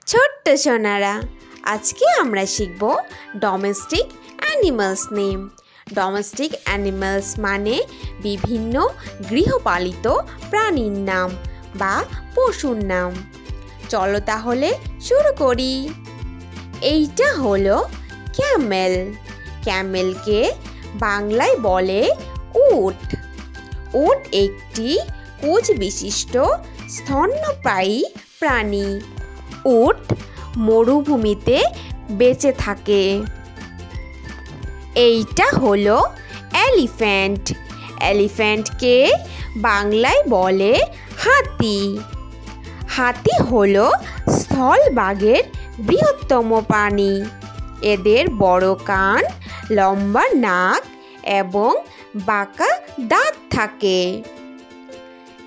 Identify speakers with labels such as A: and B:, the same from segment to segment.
A: ছোট্ট সোনারা, আজকে আমরা শিখব domestic animals name. Domestic animals মানে বিভিন্ন গৃহপালিত প্রাণীর নাম বা পশুর নাম। চলো তাহলে শুরু করি। এইটা হলো ক্যামেল। ক্যামেলকে বাংলায় বলে উট। উট একটি কোচ বিশিষ্ট স্তন্যপায়ী প্রাণী। উট মরুভূমিতে বেঁচে থাকে। এইটা হলো এলিফ্যান্ট। এলিফ্যান্টকে বাংলায় বলে হাতি। হাতি হলো স্থলভাগের বৃহত্তম প্রাণী। এদের বড় কান, লম্বা নাক এবং বাঁকা দাঁত থাকে।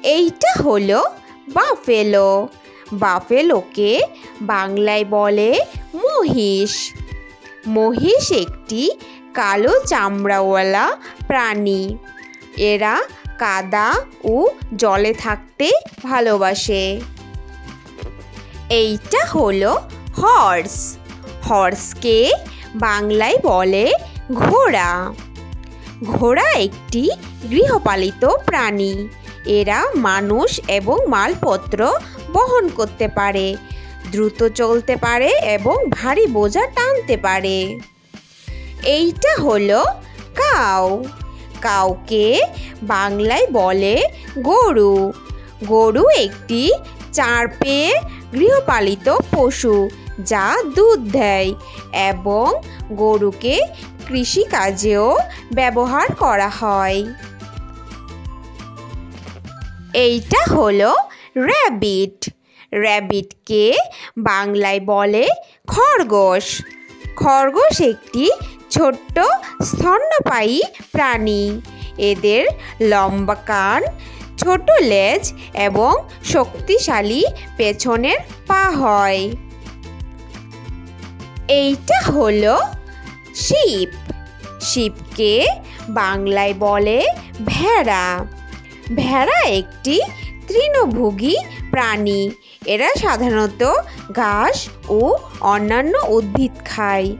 A: এইটা হলো বাফেলো। বাফেলোকে বাংলায় বলে মহিষ। মহিষ একটি কালো চামড়াওয়ালা প্রাণী। এরা কাদা ও জলে থাকতে ভালোবাসে। এইটা হলো হর্স। হর্সকে বাংলায় বলে ঘোড়া। ঘোড়া একটি গৃহপালিত প্রাণী। এরা মানুষ এবং মালপত্র বহন করতে পারে, দ্রুত চলতে পারে এবং ভারী বোঝা টানতে পারে। এইটা হলো কাউ। কাউকে বাংলায় বলে গরু। গরু একটি চার পেয়ে গৃহপালিত পশু যা দুধ দেয় এবং গরুকে কৃষিকাজেও ব্যবহার করা হয়। এইটা হলো র্যাবিট। র্যাবিটকে বাংলায় বলে খরগোশ। খরগোশ একটি ছোট্ট স্তন্যপায়ী প্রাণী। এদের লম্বা কান, ছোট লেজ এবং শক্তিশালী পেছনের পা হয়। এইটা হলো শিপ। শিপকে বাংলায় বলে ভেড়া। ভেড়া একটি তৃণভোগী প্রাণী। এরা সাধারণত ঘাস ও অন্যান্য উদ্ভিদ খায়।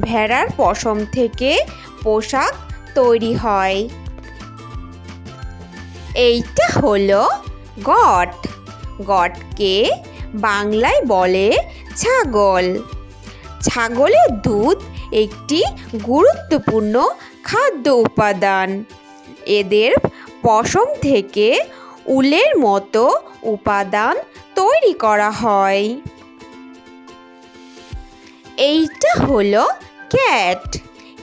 A: ভেড়ার পশম থেকে পোশাক তৈরি হয়। এইটা হলো গট। গটকে বাংলায় বলে ছাগল। ছাগলের দুধ একটি গুরুত্বপূর্ণ খাদ্য উপাদান। এদের পশম থেকে উলের মতো উপাদান তৈরি করা হয়। এইটা হলো ক্যাট।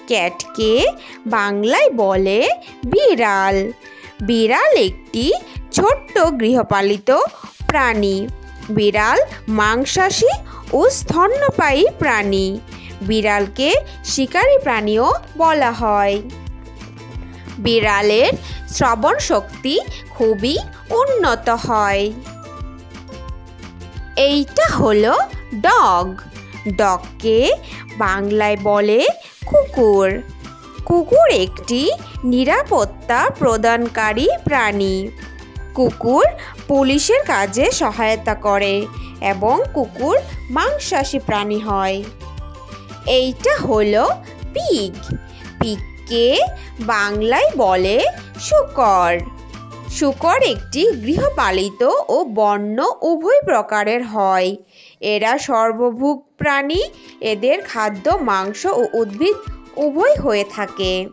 A: ক্যাটকে বাংলায় বলে বিড়াল। বিড়াল একটি ছোট্ট গৃহপালিত প্রাণী। বিড়াল মাংসাশী ও স্তন্যপায়ী প্রাণী। বিড়ালকে শিকারী প্রাণীও বলা হয়। বিড়ালের শ্রবণ শক্তি খুবই উন্নত হয়। এইটা হলো ডগ। ডগকে বাংলায় বলে কুকুর। কুকুর একটি নিরাপত্তা প্রদানকারী প্রাণী। কুকুর পুলিশের কাজে সহায়তা করে এবং কুকুর মাংসাশী প্রাণী হয়। এইটা হলো পিগ। পিগকে বাংলায় বলে শূকর। শূকর একটি গৃহপালিত ও বন্য উভয় প্রকারের হয়। এরা সর্বভুক প্রাণী। এদের খাদ্য মাংস ও উদ্ভিদ উভয় হয়ে থাকে।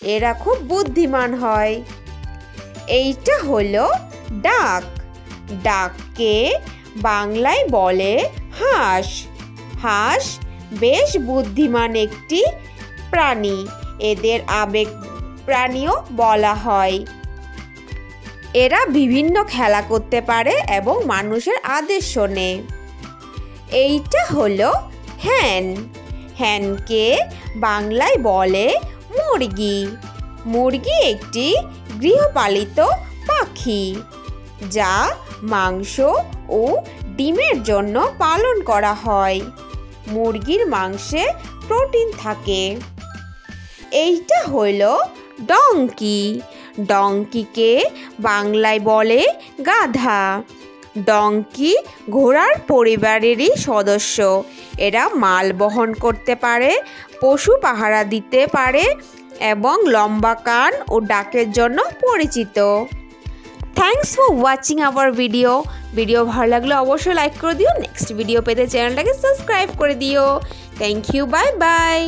A: এরা খুব বুদ্ধিমান হয়। এইটা হলো ডাক। ডাককে বাংলায় বলে হাঁস। হাঁস বেশ বুদ্ধিমান একটি প্রাণী। এদের আবেগ প্রাণীও বলা হয়। এরা বিভিন্ন খেলা করতে পারে এবং মানুষের আদেশ শোনে। এইটা হলো হ্যান। হ্যানকে বাংলায় বলে মুরগি। মুরগি একটি গৃহপালিত পাখি যা মাংস ও ডিমের জন্য পালন করা হয়। মুরগির মাংসে প্রোটিন থাকে। এইটা হলো ডঙ্কি। ডঙ্কিকে বাংলায় বলে গাধা। ডঙ্কি ঘোড়ার পরিবারেরই সদস্য। এরা মাল বহন করতে পারে, পশু পাহারা দিতে পারে এবং লম্বা কান ও ডাকের জন্য পরিচিত। Thanks for watching hour video ভালো লাগলে অবশ্যই লাইক করে দিও। নেক্সট ভিডিও পেতে চ্যানেলটাকে সাবস্ক্রাইব করে দিও। Thank you, bye by.